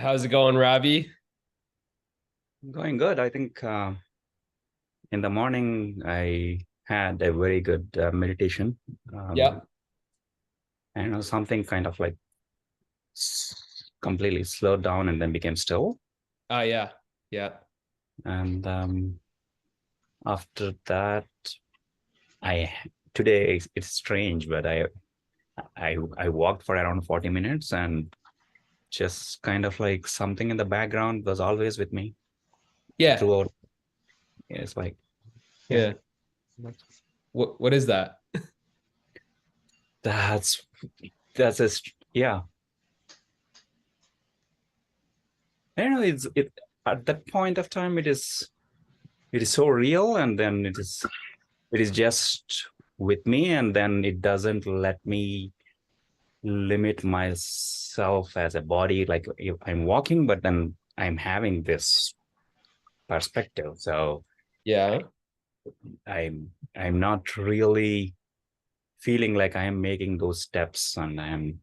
How's it going, Ravi? Going good. I think in the morning I had a very good meditation. Yeah. And it was something kind of like completely slowed down and then became still. Oh, yeah. Yeah. And after that, I today it's strange, but I walked for around 40 minutes and just kind of like something in the background was always with me Yeah. throughout. It's like, yeah, Yeah. What is that? that's that's just yeah. I don't know. It at that point of time it is so real, and then it is just with me, and then it doesn't let me limit myself as a body. Like if I'm walking, but then I'm having this perspective. So I, Yeah. I'm not really feeling like I am making those steps, and I'm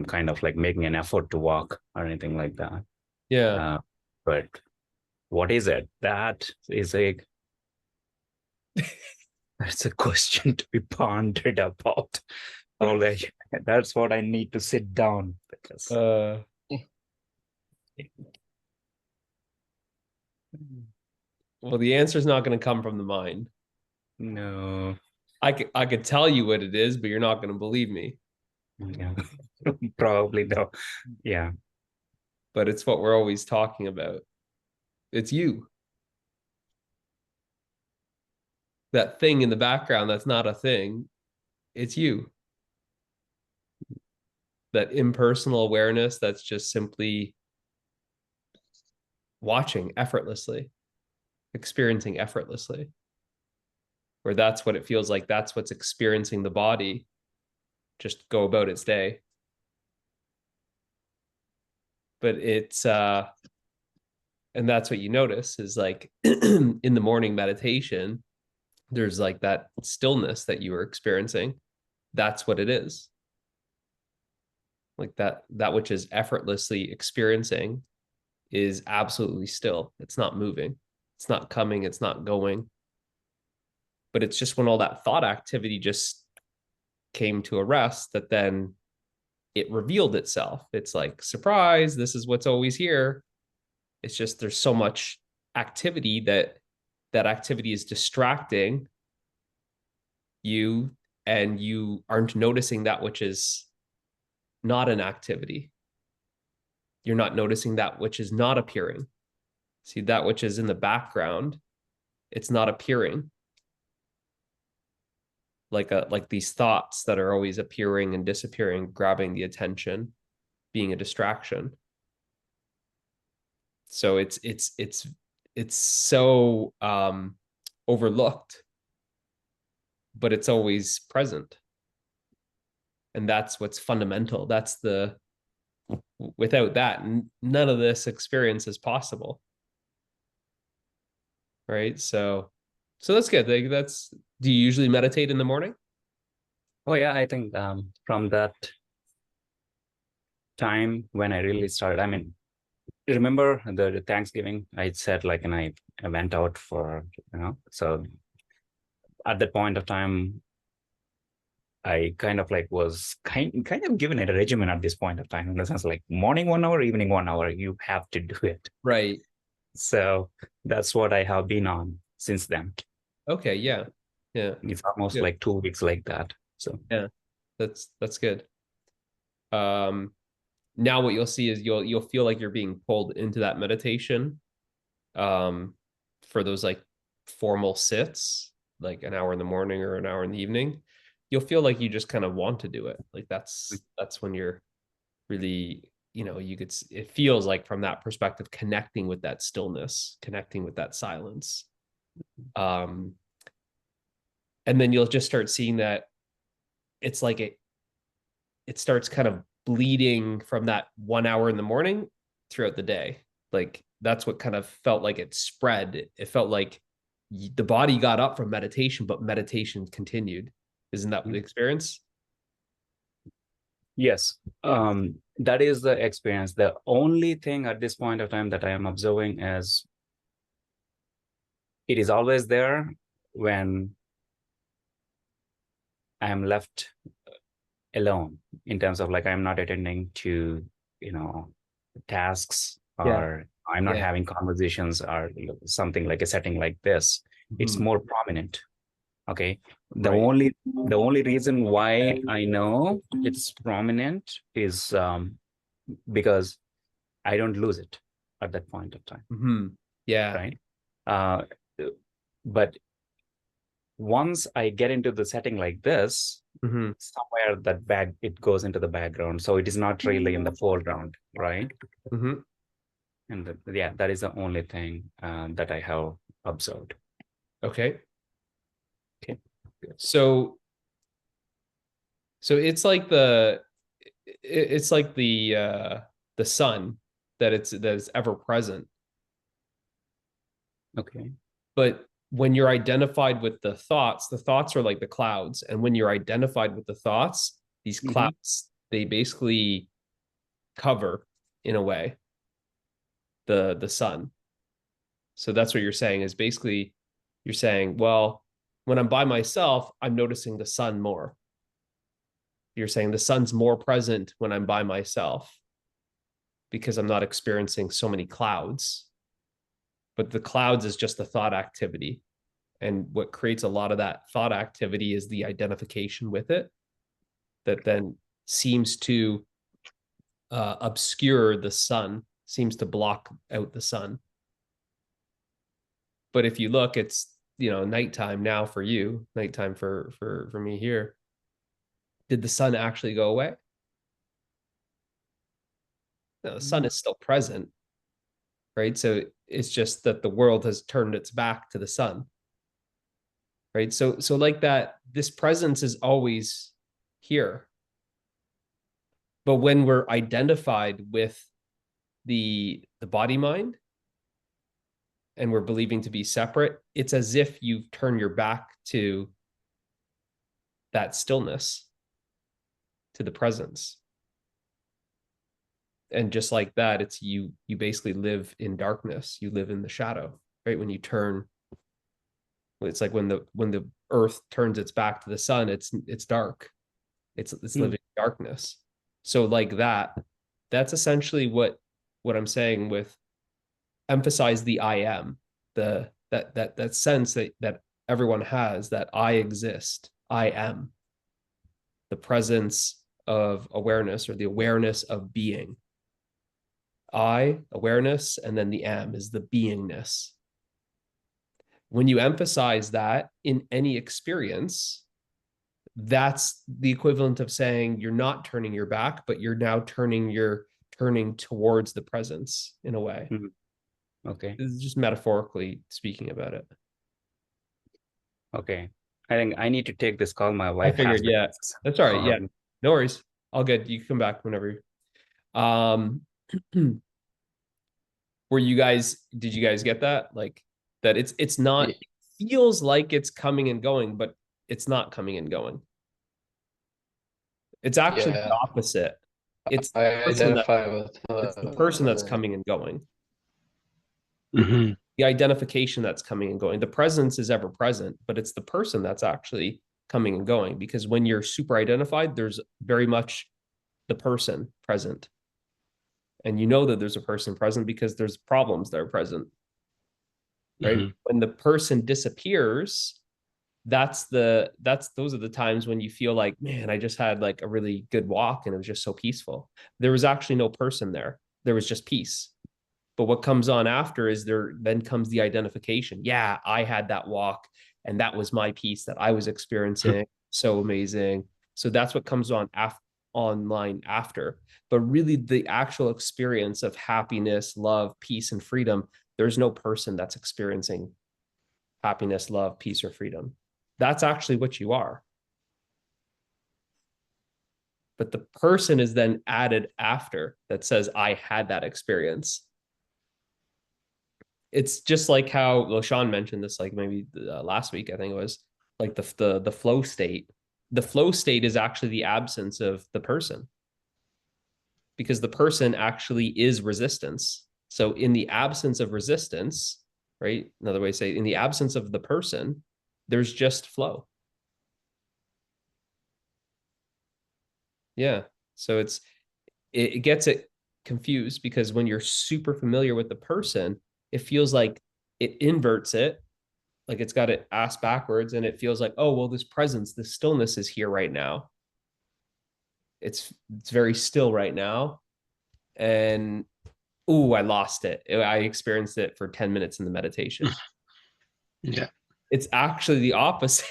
kind of like making an effort to walk or anything like that. Yeah. Uh, but what is it? That is a That's a question to be pondered about. Although that's what I need to sit down because Uh, well, the answer is not going to come from the mind. no, I could tell you what it is, but you're not going to believe me. yeah, probably no. Yeah, But it's what we're always talking about. It's you. That thing in the background that's not a thing. It's you. That impersonal awareness that's just simply watching effortlessly, experiencing effortlessly, where that's what it feels like. That's what's experiencing the body just go about its day. But it's and that's what you notice is like in the morning meditation, there's like that stillness that you were experiencing. That's what it is. Like that which is effortlessly experiencing is absolutely still. It's not moving. It's not coming, it's not going. But it's just when all that thought activity just came to a rest that then it revealed itself. It's like, surprise, this is what's always here. It's just there's so much activity that activity is distracting you, and you aren't noticing that which is not an activity. You're not noticing that which is not appearing. See, that which is in the background, it's not appearing. Like these thoughts that are always appearing and disappearing, grabbing the attention, being a distraction. So it's so overlooked, but it's always present. And that's what's fundamental. That's the without that, none of this experience is possible, right? So that's good. Like that's do you usually meditate in the morning? oh yeah, I think from that time when I really started. I mean, remember the Thanksgiving? I said like, and I went out for So at that point of time, I kind of like was kind of given a regimen at this point of time in the sense like morning 1 hour, evening 1 hour, you have to do it. Right. So that's what I have been on since then. Okay, yeah. Yeah. It's almost Good. like 2 weeks like that. So Yeah. That's good. Um Now what you'll see is you'll feel like you're being pulled into that meditation um for those like formal sits, like an hour in the morning or an hour in the evening. You'll feel like you just kind of want to do it. Like that's when you're really, you could it feels like from that perspective connecting with that stillness, connecting with that silence. um and then you'll just start seeing that it's like it starts kind of bleeding from that 1 hour in the morning throughout the day. Like that's what kind of felt like it spread. It felt like the body got up from meditation, but meditation continued. Isn't that the experience? Yes. That is the experience. The only thing at this point of time that I am observing is it is always there when I am left alone, in terms of like I'm not attending to, you know, tasks, Yeah. or I'm not Yeah. having conversations, or something like a setting like this. It's Mhm. more prominent. Okay. The Right. only the only reason why I know it's prominent is because I don't lose it at that point of time, Yeah. right? Uh, but once I get into the setting like this, hmm somewhere that bag it goes into the background, so it is not really in the foreground, right? hmm And yeah, that is the only thing that I have observed. Okay. Okay. So it's like it's like the sun that is ever present. Okay. But when you're identified with the thoughts are like the clouds. And when you're identified with the thoughts, these Mm-hmm. clouds, they basically cover in a way the sun. So that's what you're saying is basically you're saying, well, when I'm by myself, I'm noticing the sun more. You're saying the sun's more present when I'm by myself because I'm not experiencing so many clouds. But the clouds is just the thought activity. And what creates a lot of that thought activity is the identification with it that then seems to obscure the sun, seems to block out the sun. But if you look, it's nighttime now for you, nighttime for me here. Did the sun actually go away? No, the sun is still present, right? So it's just that the world has turned its back to the sun, right? So like that, this presence is always here. But when we're identified with the body mind and we're believing to be separate, it's as if you've turned your back to that stillness, to the presence. And just like that, it's you basically live in darkness. You live in the shadow, right? When you turn, it's like when the earth turns its back to the sun, it's dark. It's living in darkness. So like that's essentially what I'm saying with emphasize the I am, that sense that everyone has, that I exist, I am, the presence of awareness or the awareness of being. I, awareness, and then the am is the beingness. When you emphasize that in any experience, that's the equivalent of saying you're not turning your back, but you're now turning towards the presence in a way. Mm-hmm. Okay. This is just metaphorically speaking about it. Okay. I think I need to take this call. My I wife has figured, been yeah. That's all right. Yeah. calling. No worries. All good. You can come back whenever. Um did you guys get that? Like that it's not, Y- it feels like it's coming and going, but it's not coming and going. It's actually the Yeah, opposite. It's the I person that identify with it's the person that's the coming and going. Mhm. The identification that's coming and going. The presence is ever present, but it's the person that's actually coming and going because when you're super identified, there's very much the person present. And you know that there's a person present because there's problems that are present, right? Mhm. When the person disappears, that's those are the times when you feel like, man, I just had like a really good walk and it was just so peaceful. There was actually no person there. There was just peace. But what comes on after is there then comes the identification. Yeah, I had that walk and that was my peace that I was experiencing. So amazing. So that's what comes on online after. But really the actual experience of happiness, love, peace, and freedom, there's no person that's experiencing happiness, love, peace, or freedom. That's actually what you are. But the person is then added after that says, I had that experience. It's just like how LaShawn mentioned this, like maybe last week, I think it was like the flow state. The flow state is actually the absence of the person. because the person actually is resistance. So in the absence of resistance, right? Another way to say, in the absence of the person, there's just flow. Yeah. So it gets it confused, because when you're super familiar with the person, it feels like it inverts it, like it's got it ass backwards, and it feels like, oh, well, this presence, this stillness is here right now. It's very still right now. And ooh, I lost it. I experienced it for 10 minutes in the meditation. Yeah. It's actually the opposite.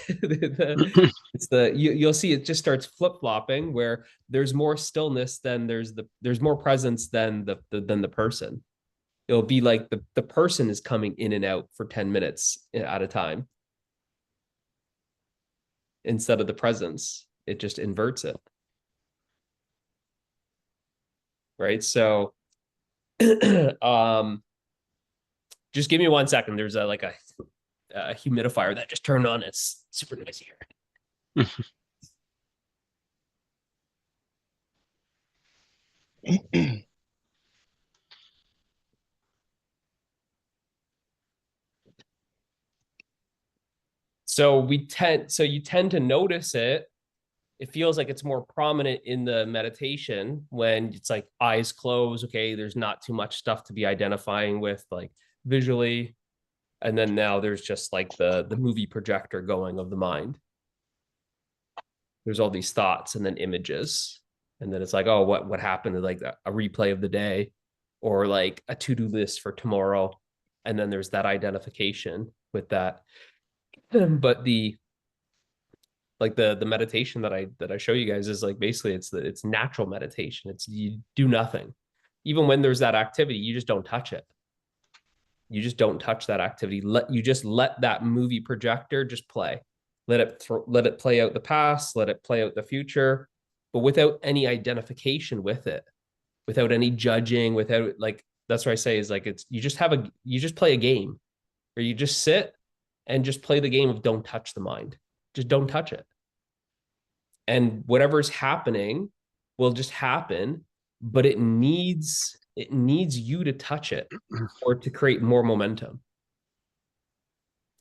You'll see it just starts flip-flopping, where there's more stillness than there's more presence than the person. It'll be like the person is coming in and out for 10 minutes at a time instead of the presence. It just inverts it. Right? So just give me 1 second. There's a humidifier that just turned on. It's super noisy here. So you tend to notice it. It feels like it's more prominent in the meditation when it's like eyes closed. Okay, there's not too much stuff to be identifying with, like visually. And then now there's just like the movie projector going of the mind. There's all these thoughts and then images. And then it's like, oh, what happened? Like a replay of the day, or like a to-do list for tomorrow. And then there's that identification with that. But the meditation that I show you guys is like, basically it's natural meditation. It's, you do nothing. Even when there's that activity, you just don't touch it. You just don't touch that activity. Let that movie projector just play. Let it play out the past, let it play out the future, but without any identification with it, without any judging, without, like, that's what I say is like, it's, you just play a game, or you just sit and just play the game of don't touch the mind. Just don't touch it. And whatever's happening will just happen, but it needs you to touch it or to create more momentum.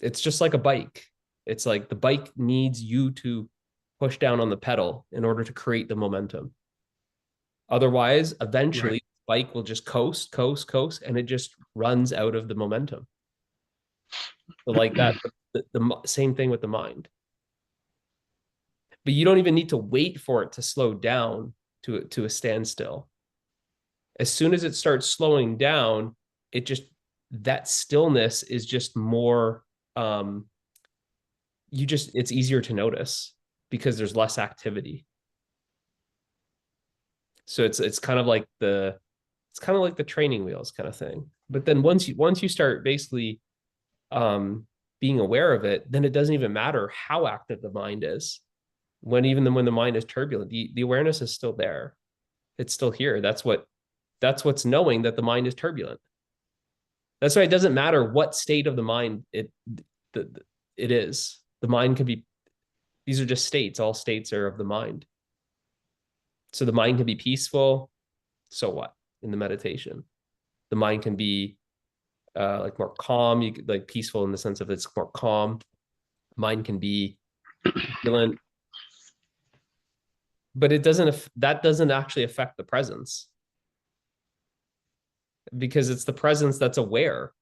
It's just like a bike. It's like the bike needs you to push down on the pedal in order to create the momentum. Otherwise, eventually, right, the bike will just coast, and it just runs out of the momentum. So like that, the same thing with the mind. But you don't even need to wait for it to slow down to a standstill. As soon as it starts slowing down, that stillness is just more, it's easier to notice because there's less activity. So it's kind of like the training wheels kind of thing. But then once you start basically being aware of it, then it doesn't even matter how active the mind is. When the mind is turbulent, the awareness is still there. It's still here. That's what's knowing that the mind is turbulent. That's why it doesn't matter what state of the mind it is. The mind can be, these are just states. All states are of the mind. So the mind can be peaceful. So what? In the meditation, the mind can be like more calm. You could, like, peaceful in the sense of it's more calm. Mind can be vigilant, but that doesn't actually affect the presence, because it's the presence that's aware.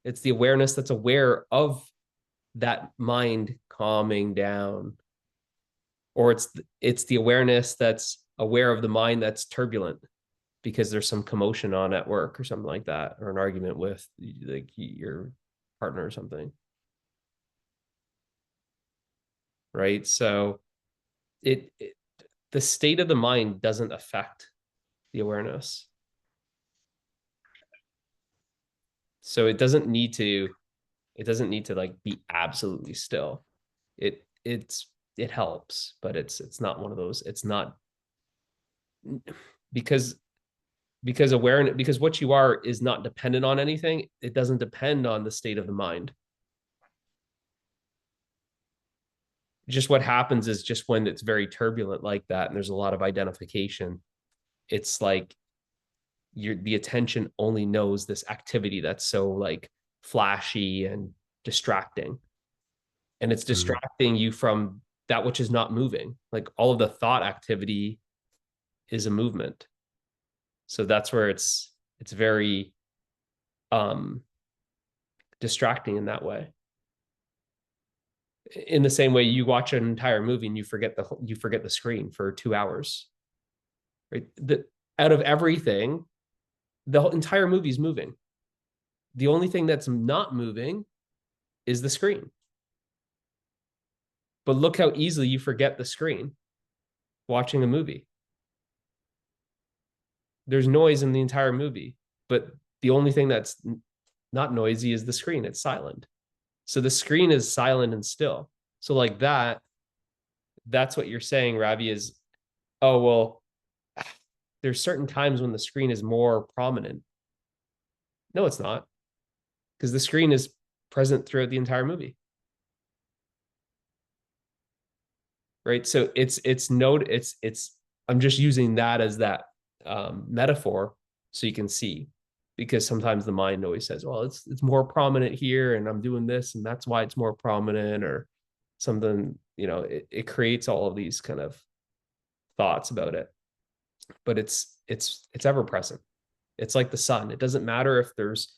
It's the awareness that's aware of that mind calming down, or it's the awareness that's aware of the mind that's turbulent because there's some commotion on at work or something like that, or an argument with like your partner or something. Right? So the state of the mind doesn't affect the awareness. So it doesn't need to like be absolutely still. It helps, but it's not one of those. It's not, because awareness, because what you are is not dependent on anything. It doesn't depend on the state of the mind. Just what happens is, just when it's very turbulent like that and there's a lot of identification, it's like the attention only knows this activity that's so like flashy and distracting. And it's distracting you from that which is not moving. Like all of the thought activity is a movement. So that's where it's very distracting in that way. In the same way you watch an entire movie and you forget the screen for 2 hours. Right? Out of everything, the whole entire movie is moving. The only thing that's not moving is the screen. But look how easily you forget the screen watching a movie. There's noise in the entire movie, but the only thing that's not noisy is the screen. It's silent. So the screen is silent and still. So like that's what you're saying, Ravi, is, oh, well, there's certain times when the screen is more prominent. No, it's not. Because the screen is present throughout the entire movie. Right? So I'm just using that as that metaphor so you can see, because sometimes the mind always says, well, it's more prominent here and I'm doing this and that's why it's more prominent, or something, it creates all of these kind of thoughts about it. But it's ever present. It's like the sun. It doesn't matter if there's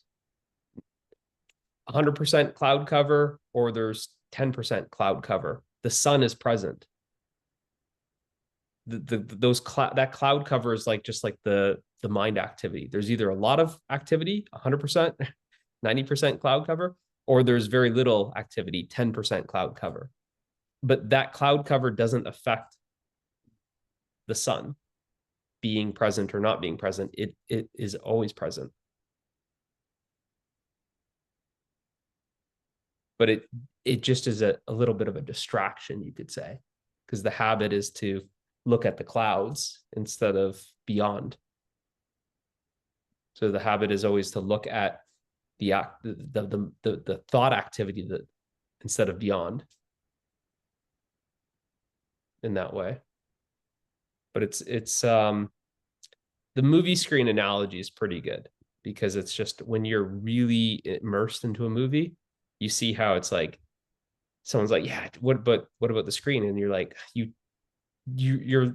100% cloud cover or there's 10% cloud cover. The sun is present. That cloud cover is like just like the mind activity. There's either a lot of activity, 100%, 90% cloud cover, or there's very little activity, 10% cloud cover. But that cloud cover doesn't affect the sun being present or not being present. It is always present. But it just is a little bit of a distraction, you could say, because the habit is to look at the clouds instead of beyond. So the habit is always to look at the thought activity that instead of beyond, in that way. But it's the movie screen analogy is pretty good, because it's just when you're really immersed into a movie, you see how it's like someone's like, yeah, what about the screen? And you're like, you're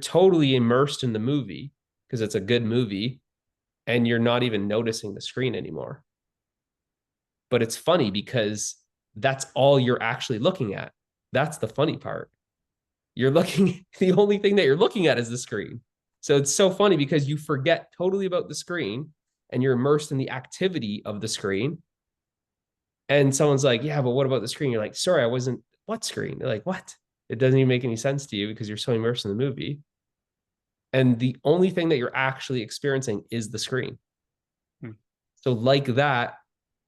totally immersed in the movie because it's a good movie, and you're not even noticing the screen anymore. But it's funny because that's all you're actually looking at. That's the funny part. The only thing that you're looking at is the screen. So it's so funny because you forget totally about the screen and you're immersed in the activity of the screen. And someone's like, yeah, but what about the screen? You're like, sorry, I wasn't, what screen? They're like, what? It doesn't even make any sense to you because you're so immersed in the movie. And the only thing that you're actually experiencing is the screen. So like that,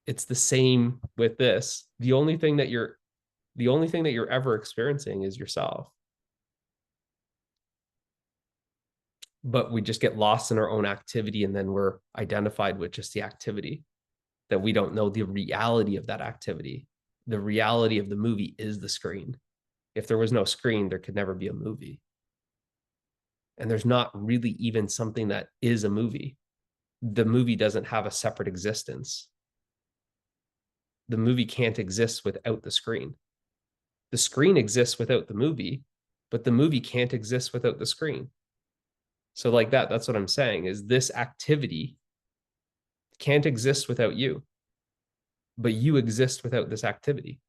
it's the same with this. The only thing that you're ever experiencing is yourself. But we just get lost in our own activity, and then we're identified with just the activity, that we don't know the reality of that activity. The reality of the movie is the screen. If there was no screen, there could never be a movie. And there's not really even something that is a movie. The movie doesn't have a separate existence. The movie can't exist without the screen. The screen exists without the movie, but the movie can't exist without the screen. So like that's what I'm saying, is this activity can't exist without you, but you exist without this activity.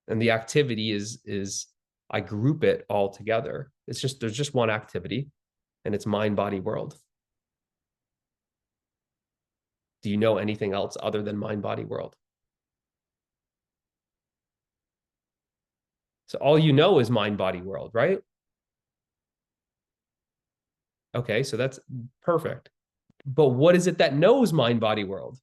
And the activity is I group it all together. There's just one activity, and it's mind, body, world. Do you know anything else other than mind, body, world? So all you know is mind, body, world, right? Okay, so that's perfect. But what is it that knows mind, body, world?